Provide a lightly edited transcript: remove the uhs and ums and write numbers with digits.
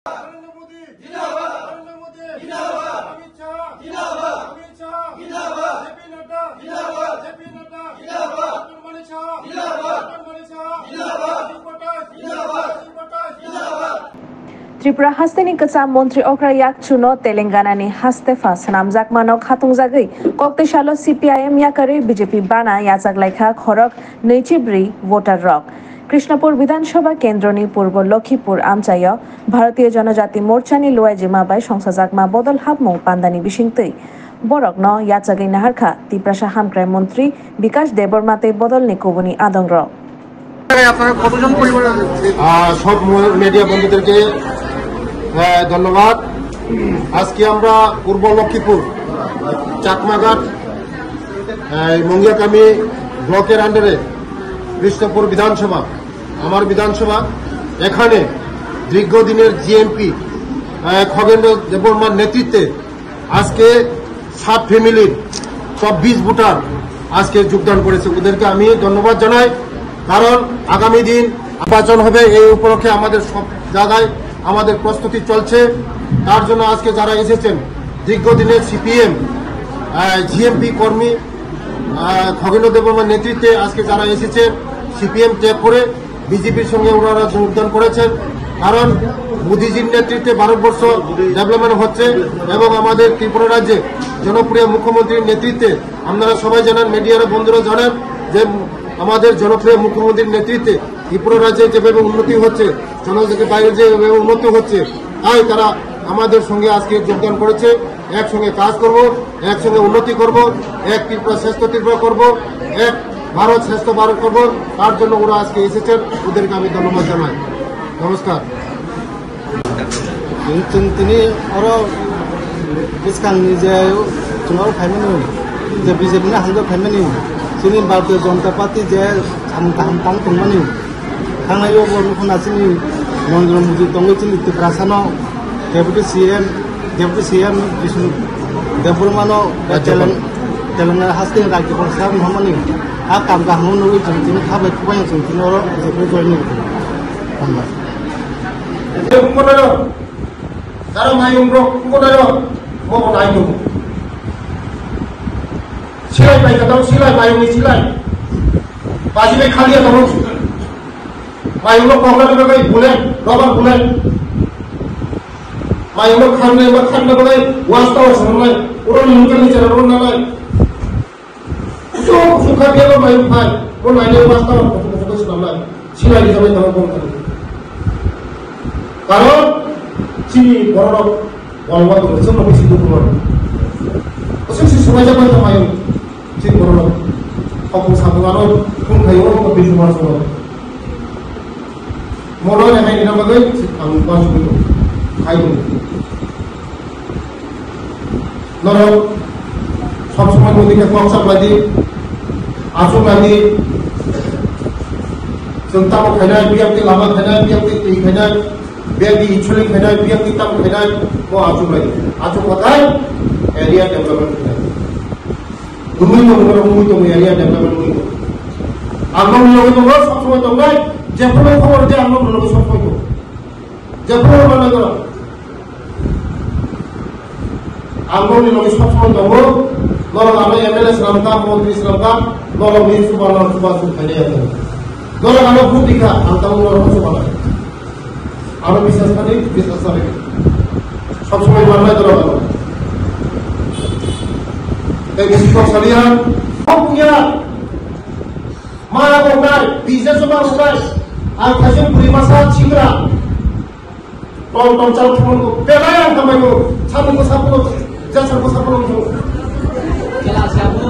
नरेंद्र मोदी जिंदाबाद, नरेंद्र मोदी जिंदाबाद, अमित शाह जिंदाबाद, अमित शाह जिंदाबाद, जेपी नड्डा जिंदाबाद, जेपी नड्डा जिंदाबाद, मणि शाह जिंदाबाद, मणि शाह जिंदाबाद, पटास जिंदाबाद, पटास जिंदाबाद। त्रिपुरा हास्तेनि कचा मन्त्री अक्रा याकचुनो तेलेंगानानि हास्तेफा सनामजाक मानक हातुंजागै कक्तेशालो सीपीआईएम याकारे बीजेपी बाना याचागलाइखा खरक नैचिब्री वोटार रक कृष्णपुर विधानसभा केन्द्रनि पूर्व लखीपुर आमचाय भारतीय जनजाति मोर्चानि लोयाजिमा बाय संसाजाकमा बदल हाबमु पान्दानि बिसिंतै बरक न याचागै नाहारखा तिप्रासा हामक्राय मन्त्री विकास देबरमाते बदलनि कुबुनि आदंग সব মিডিয়া বন্ধুদেরকে ধন্যবাদ। আজকে আমরা পূর্ব লক্ষ্মীপুর চাকমাঘাট মঙ্গিয়াকামী ব্লকের আন্ডারে কৃষ্ণপুর বিধানসভা আমার বিধানসভা এখানে দীর্ঘদিনের জিএমপি খগেন্দ্র দেববর্মার নেতৃত্বে আজকে সাত ফ্যামিলির 24 ভোটার আজকে যোগদান করেছে। ওদেরকে আমি ধন্যবাদ জানাই, কারণ আগামী দিন নির্বাচন হবে, এই উপলক্ষে আমাদের সব জায়গায় আমাদের প্রস্তুতি চলছে। তার জন্য আজকে যারা এসেছেন দীর্ঘদিনের সিপিএম জিএমপি কর্মী খগেন্দ্র দেববর্মার নেতৃত্বে আজকে যারা এসেছেন সিপিএম ত্যাগ করে বিজেপির সঙ্গে ওনারা যোগদান করেছেন, কারণ মোদীজির নেতৃত্বে ভারতবর্ষ ডেভেলপমেন্ট হচ্ছে এবং আমাদের ত্রিপুরা রাজ্যে জনপ্রিয় মুখ্যমন্ত্রীর নেতৃত্বে আপনারা সবাই জানেন, মিডিয়ার বন্ধুরা জানেন যে আমাদের জনপ্রিয় মুখ্যমন্ত্রীর নেতৃত্বে ত্রিপুরা রাজ্যে যেভাবে উন্নতি হচ্ছে, জনজাতির বাইরে যেভাবে উন্নতি হচ্ছে, তাই তারা আমাদের সঙ্গে আজকে যোগদান করেছে। একসঙ্গে কাজ করব, একসঙ্গে উন্নতি করব, এক ত্রিপুরা শ্রেষ্ঠ ত্রিপুরা করব, এক ভারত শ্রেষ্ঠ ভারত করব। তার জন্য ওরা আজকে এসেছেন, ওদেরকে আমি ধন্যবাদ জানাই। নমস্কার। তিনি আরো বিস্কাংনি যে চুনাव फाइमानि जे बीजेपी हांगो फाइमानि जोंनि भारतीय जनता पार्टी जे हामतां दंमानि थांनायाव बरफोना जोंनि नरेंद्र मोदी दङ जोंनि त्रिपुरासानो डेपुटी सीएम विष्णु देबबर्मानो तेलेंगाना हास्ते राज्यपाल साहब हमनि आ काम गाहामो नुइ जों खाबाय खुबाय जों अरो जेबो जयनि धन्यबाद। যারা মাইংব্রো কোনারো মো নাইনো সিলাই পাইকা দাও সিলাই মাইনি সিলাই বাজিবে খালিয়া দাও মাইংব্রো কংগ্রেস গই বুলে রবার বুলে মাইংব্রো খানে বা খানে গই ওয়াস্তাও সময় ওরন মুকেনি চরা রন নাই তো সুখা গেল মাই ভাই ও নাইনে ওয়াস্তাও ফোকাস করলাই সিলাই যাবে দাও কোন কারণ চিনি বড় বলবা তো সব কিছু দুপুর অসুস্থ সময় যাবে তো মাই চিনি বড় অপু সাবগানো কোন খাইও তো বেশি মাস হলো মরো নাই না বলে আমি পাঁচ মিনিট খাইও নরো সব সময় নদীকে কক্সা বাদি আসু বাদি জনতা খাইনাই বিয়াকে লামা খাইনাই বিয়াকে তি খাইনাই बेदी इचुली खेनाय बियाम किताब खेनाय वो आजुबाय आजु बताय एरिया डेवलपमेंट खेनाय दुमुई तो एरिया डेवलपमेंट मुई आंगन लोगे तो सब समय तो गाय जेफलो खबर दे आंगन लोगे सब समय तो जेफलो माने करो आंगन लोगे सब समय तो वो नरो आमे एमएलए श्रमका मंत्री श्रमका नरो मिन सुबाला सुबासु खेनाय आते नरो आमे भूतिका आंताउ नरो सुबाला আরো বিশ্বাস করি সবসময় মানলাই ধরা ভালো তাই বেশিরভাগ সালিয়া পুয়া মারা বঙ্গাই বিজনেস সভা বঙ্গাই আর খাসে পরিমাসা ছিংরা টল টল চাল ফোন পেলাই আর কামাইও সাবুকো সাবুকো যা সাবুকো সাবুকো খেলা সাবু